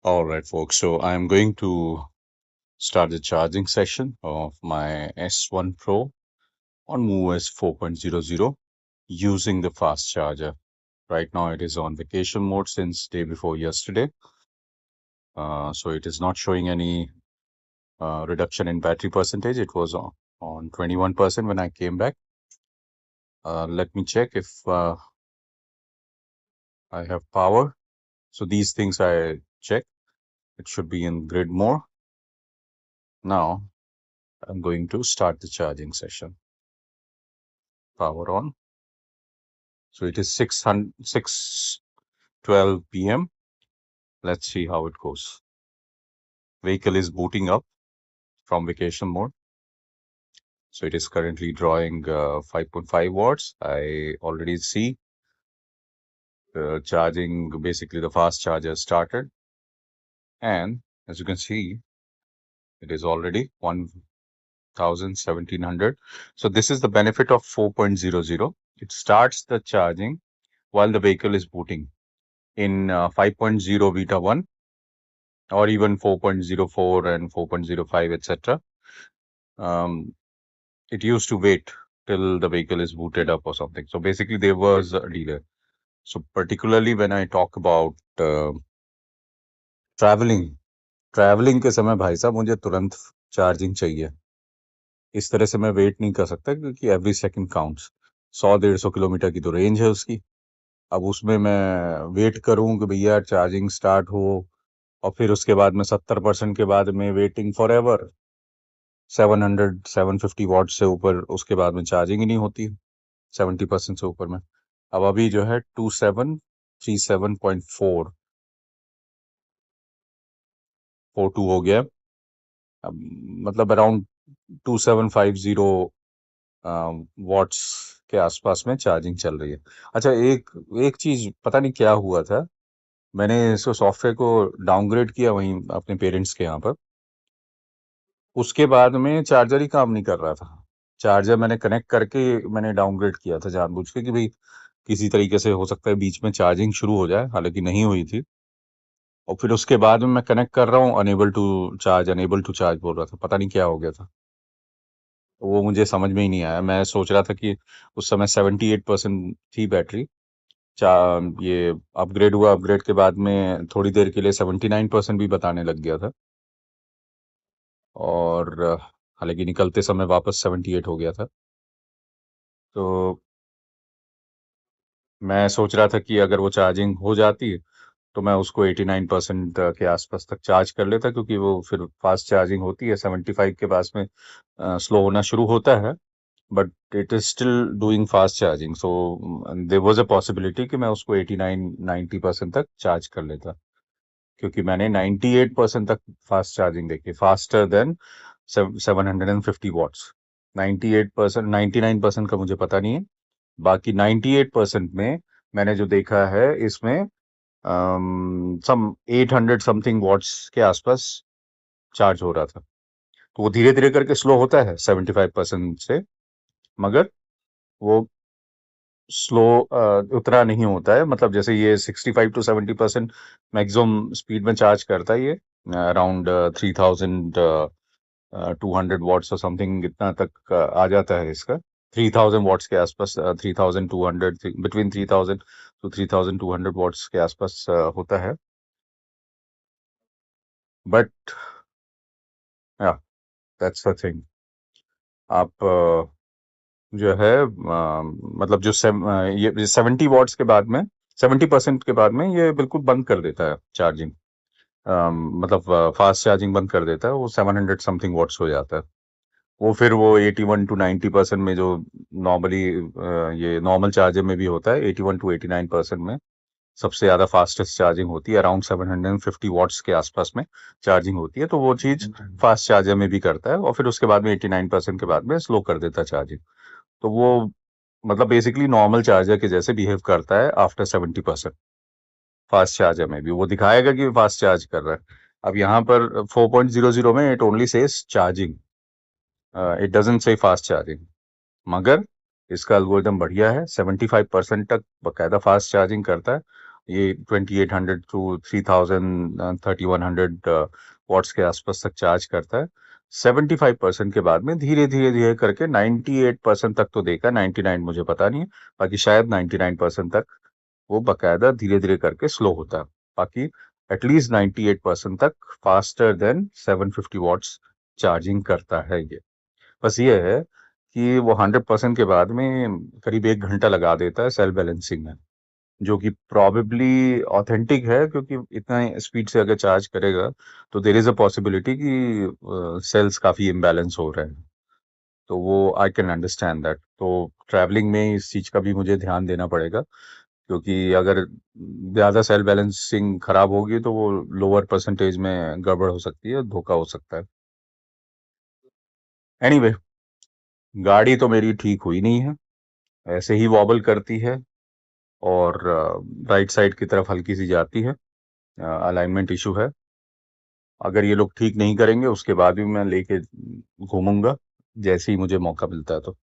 All right, folks. So I'm going to start the charging session of my S1 Pro on MoveOS 4.00 using the fast charger. Right now it is on vacation mode since day before yesterday. So it is not showing any reduction in battery percentage. It was on 21% when I came back. Let me check if I have power. So these things I check. It should be in grid mode. Now I'm going to start the charging session. Power on. So it is 6:12 p.m. Let's see how it goes. Vehicle is booting up from vacation mode. So it is currently drawing 5.5 watts. I already see charging, basically the fast charger started. And as you can see, it is already 1,1700. So this is the benefit of 4.00. It starts the charging while the vehicle is booting. In 5.0 beta 1 or even 4.04 and 4.05, etc. It used to wait till the vehicle is booted up or something. So basically there was a delay. So particularly when I talk about travelling के समय भाई साहब मुझे तुरंत charging चाहिए. इस तरह से मैं वेट नहीं कर सकता क्योंकि एवरी सेकंड काउंट्स. 100-150 किलोमीटर की तो रेंज है उसकी. अब उसमें मैं वेट करूं कि भैया चार्जिंग स्टार्ट हो और फिर उसके बाद में 70% के बाद में वेटिंग फॉर एवर 750 वॉट से ऊपर उसके बाद में चार्जिंग ही नहीं होती 70% से ऊपर में. अब अभी जो है 2737.42 हो गया. अब मतलब अराउंड 2750 वॉट्स के आसपास में चार्जिंग चल रही है. अच्छा, एक चीज पता नहीं क्या हुआ था. मैंने इसको सॉफ्टवेयर को डाउनग्रेड किया वहीं अपने पेरेंट्स के यहाँ पर. उसके बाद में चार्जर ही काम नहीं कर रहा था. चार्जर मैंने कनेक्ट करके मैंने डाउनग्रेड किया था जानबूझ के कि भाई किसी तरीके से हो सकता है बीच में चार्जिंग शुरू हो जाए, हालांकि नहीं हुई थी. और फिर उसके बाद में मैं कनेक्ट कर रहा हूँ, अनेबल टू चार्ज बोल रहा था. पता नहीं क्या हो गया था, वो मुझे समझ में ही नहीं आया. मैं सोच रहा था कि उस समय 78% थी बैटरी. ये अपग्रेड हुआ, अपग्रेड के बाद में थोड़ी देर के लिए 79% भी बताने लग गया था. और हालांकि निकलते समय वापस 78 हो गया था. तो मैं सोच रहा था कि अगर वो चार्जिंग हो जाती तो मैं उसको 89% के आसपास तक चार्ज कर लेता, क्योंकि वो फिर फास्ट चार्जिंग होती है. 75 के पास में स्लो होना शुरू होता है, but it is still doing fast charging. So there was a possibility कि मैं उसको 89-90% तक चार्ज कर लेता, क्योंकि मैंने 98% तक फास्ट चार्जिंग देखी, फास्टर देन 750 वॉट्स. 98%, 99% का मुझे पता नहीं है. बाकी 98% में मैंने जो देखा है इसमें सम 800 समथिंग वॉट्स के आसपास चार्ज हो रहा था. तो वो धीरे धीरे करके स्लो होता है 75% से, मगर वो स्लो उतना नहीं होता है. मतलब जैसे ये 65-70% मैक्सिमम स्पीड में चार्ज करता है. ये अराउंड 3200 वॉट्स और समथिंग इतना तक आ जाता है इसका. 3000 वॉट्स के आसपास, 3200, बिटवीन 3000 to 3200 वॉट्स के आसपास होता है. बट या दैट्स द थिंग. आप जो है मतलब जो ये 70 वॉट्स के बाद में, 70% के बाद में ये बिल्कुल बंद कर देता है चार्जिंग. मतलब फास्ट चार्जिंग बंद कर देता है. वो 700 समथिंग वॉट्स हो जाता है. वो फिर वो 81-90% में जो नॉर्मली ये नॉर्मल चार्जर में भी होता है, 81-89% में सबसे ज्यादा फास्टेस्ट चार्जिंग होती है. अराउंड 750 वॉट्स के आसपास में चार्जिंग होती है. तो वो चीज फास्ट चार्जर में भी करता है, और फिर उसके बाद में 89% के बाद में स्लो कर देता है चार्जिंग. तो वो मतलब बेसिकली नॉर्मल चार्जर के जैसे बिहेव करता है आफ्टर 70%. फास्ट चार्जर में भी वो दिखाएगा कि फास्ट चार्ज कर रहा है. अब यहाँ पर 4.00 में it only says charging, it doesn't say fast charging. मगर इसका एल्गोरिदम बढ़िया है, 75% तक बकायदा फास्ट चार्जिंग करता है. ये 2800 टू 3000 3100 वॉट्स के आसपास तक चार्ज करता है। 75% के बाद में धीरे धीरे धीरे करके 98% तक तो देखा, 99 मुझे पता नहीं है, बाकी शायद 99% तक वो बकायदा धीरे धीरे करके स्लो होता है। बाकी एटलीस्ट 98% तक फास्टर देन 750 वॉट्स चार्जिंग करता है ये। बस ये है कि वो 100% के बाद में करीब 1 घंटा लगा देता है सेल बैलेंसिंग में, जो कि प्रॉबेबली ऑथेंटिक है, क्योंकि इतना स्पीड से अगर चार्ज करेगा तो देर इज अ पॉसिबिलिटी कि सेल्स काफी इम्बैलेंस हो रहे हैं। तो वो आई कैन अंडरस्टैंड दैट। तो ट्रैवलिंग में इस चीज का भी मुझे ध्यान देना पड़ेगा, क्योंकि अगर ज्यादा सेल बैलेंसिंग खराब होगी तो वो लोअर परसेंटेज में गड़बड़ हो सकती है, धोखा हो सकता है। एनीवे, गाड़ी तो मेरी ठीक हुई नहीं है, ऐसे ही वॉबल करती है और राइट साइड की तरफ हल्की सी जाती है, अलाइनमेंट इशू है। अगर ये लोग ठीक नहीं करेंगे उसके बाद भी मैं लेके घूमूंगा जैसे ही मुझे मौका मिलता है। तो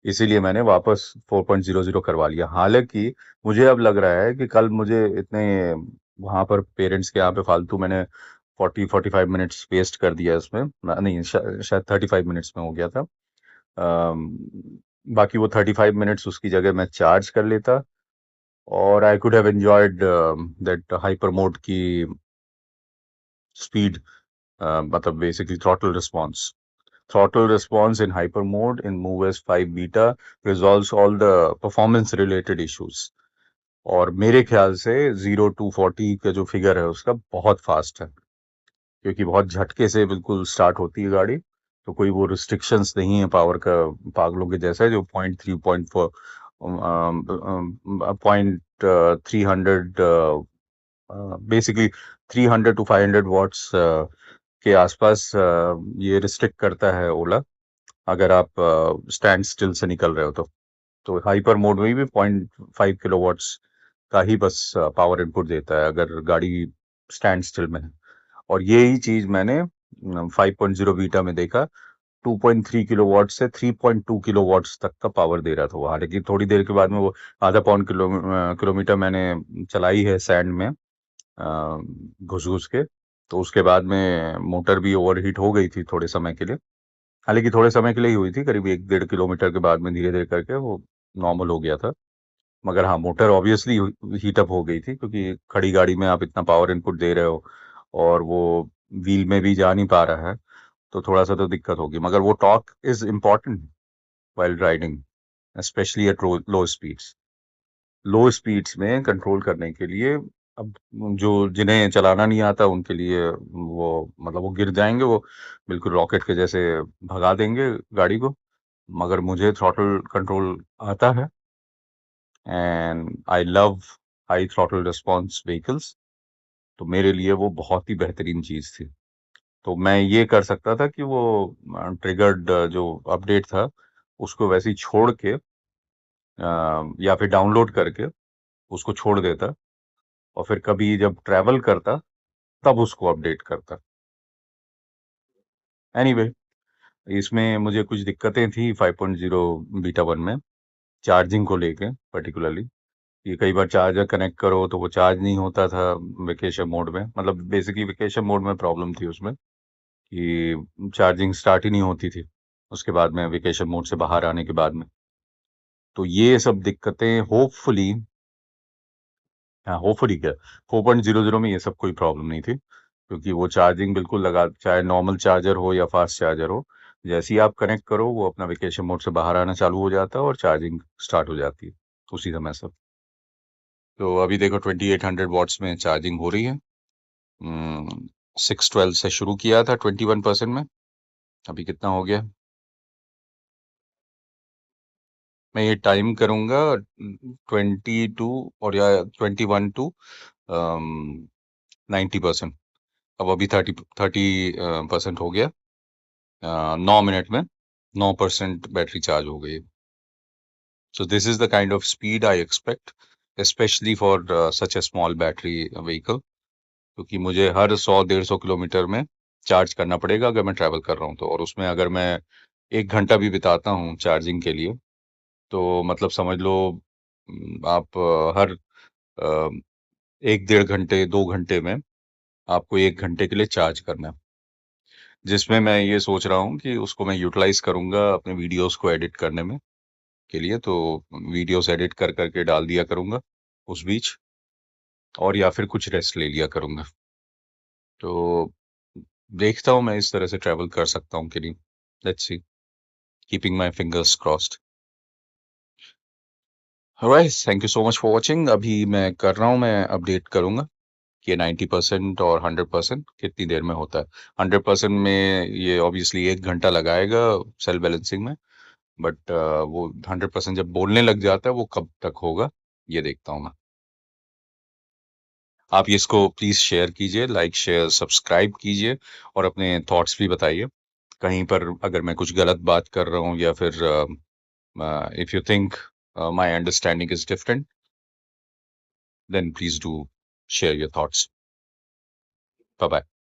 इसीलिए मैंने वापस 4.00 करवा लिया। हालांकि मुझे अब लग रहा है कि कल मुझे इतने वहां पर पेरेंट्स के यहाँ पे फालतू मैंने 45 मिनट्स वेस्ट कर दिया इसमें, नहीं शायद 35 मिनट्स में हो गया था। अम, बाकी वो 35 मिनट्स उसकी जगह मैं चार्ज कर लेता और I could have enjoyed that hyper mode की स्पीड, मतलब basically throttle response in hyper mode in MoveS 5 beta resolves all the performance related issues। और मेरे ख्याल से 0 to 40 का जो फिगर है उसका बहुत फास्ट है, क्योंकि बहुत झटके से बिल्कुल स्टार्ट होती है गाड़ी। तो कोई वो रिस्ट्रिक्शंस नहीं है पावर का, पागलों के जैसा है जो 0.3 0.4 300 बेसिकली 300 to 500 वॉट्स के आसपास ये रिस्ट्रिक्ट करता है ओला, अगर आप स्टैंड स्टिल से निकल रहे हो तो हाइपर मोड में भी 0.5 किलोवाट्स का ही बस पावर इनपुट देता है अगर गाड़ी स्टैंड स्टिल में है। और यही चीज मैंने 5.0 बीटा में देखा, 2.3 किलोवाट से 3.2 किलोवाट्स तक का पावर दे रहा था वो। हालांकि थोड़ी देर के बाद में वो आधा पौन किलोमीटर मैंने चलाई है सैंड में घुस घुस के, तो उसके बाद में मोटर भी ओवरहीट हो गई थी थोड़े समय के लिए। हालांकि थोड़े समय के लिए ही हुई थी, करीब 1-1.5 किलोमीटर के बाद में धीरे धीरे करके वो नॉर्मल हो गया था। मगर हाँ, मोटर ऑब्वियसली हीटअप हो गई थी, क्योंकि खड़ी गाड़ी में आप इतना पावर इनपुट दे रहे हो और वो व्हील में भी जा नहीं पा रहा है, तो थोड़ा सा तो दिक्कत होगी। मगर वो torque is important while riding, specially at low speeds. Low speeds में कंट्रोल करने के लिए, अब जो जिन्हें चलाना नहीं आता उनके लिए वो मतलब वो गिर जाएंगे, वो बिल्कुल रॉकेट के जैसे भगा देंगे गाड़ी को। मगर मुझे थ्रॉटल कंट्रोल आता है and I love high throttle response vehicles. तो मेरे लिए वो बहुत ही बेहतरीन चीज थी। तो मैं ये कर सकता था कि वो ट्रिगर्ड जो अपडेट था उसको वैसे ही छोड़ के या फिर डाउनलोड करके उसको छोड़ देता, और फिर कभी जब ट्रैवल करता तब उसको अपडेट करता। एनीवे, इसमें मुझे कुछ दिक्कतें थी 5.0 बीटा 1 में, चार्जिंग को लेके पर्टिकुलरली। कि कई बार चार्जर कनेक्ट करो तो वो चार्ज नहीं होता था वेकेशन मोड में, मतलब बेसिकली वेकेशन मोड में प्रॉब्लम थी उसमें कि चार्जिंग स्टार्ट ही नहीं होती थी उसके बाद में, वेकेशन मोड से बाहर आने के बाद में। तो ये सब दिक्कतें होपफुली, हाँ होपफुली क्या, 4.00 में ये सब कोई प्रॉब्लम नहीं थी, क्योंकि वो चार्जिंग बिल्कुल लगा, चाहे नॉर्मल चार्जर हो या फास्ट चार्जर हो, जैसे ही आप कनेक्ट करो वो अपना वेकेशन मोड से बाहर आना चालू हो जाता है और चार्जिंग स्टार्ट हो जाती है उसी समय से। तो अभी देखो 2800 वॉट्स में चार्जिंग हो रही है। 612 से शुरू किया था 21% में, अभी कितना हो गया। मैं ये टाइम करूंगा 22 और या 21 to 90%। अब अभी 30% हो गया। 9 मिनट में 9% बैटरी चार्ज हो गई। So this is the kind of speed I expect, specially for such A small battery vehicle, क्योंकि मुझे हर 100-150 किलोमीटर में चार्ज करना पड़ेगा अगर मैं ट्रैवल कर रहा हूँ तो। और उसमें अगर मैं 1 घंटा भी बिताता हूँ चार्जिंग के लिए, तो मतलब समझ लो आप हर 1 डेढ़ घंटे 2 घंटे में आपको 1 घंटे के लिए चार्ज करना है। जिसमें मैं ये सोच रहा हूँ कि उसको मैं यूटिलाइज़ करूँगा अपने वीडियोज़ को एडिट करने में के लिए, तो वीडियोज़ एडिट कर के डाल दिया करूँगा उस बीच, और या फिर कुछ रेस्ट ले लिया करूँगा। तो देखता हूँ मैं इस तरह से ट्रैवल कर सकता हूँ कि नहीं। Let's see, keeping my fingers crossed. Alright, thank you so much for watching. अभी मैं कर रहा हूँ, मैं अपडेट करूँगा कि 90% और 100% कितनी देर में होता है। 100% में ये ऑब्वियसली 1 घंटा लगाएगा सेल बैलेंसिंग में, बट वो 100% जब बोलने लग जाता है वो कब तक होगा ये देखता हूँ मैं। आप इसको प्लीज़ शेयर कीजिए, लाइक, शेयर, सब्सक्राइब कीजिए और अपने थॉट्स भी बताइए। कहीं पर अगर मैं कुछ गलत बात कर रहा हूँ या फिर if you think my understanding is different, then please do share your thoughts. Bye bye.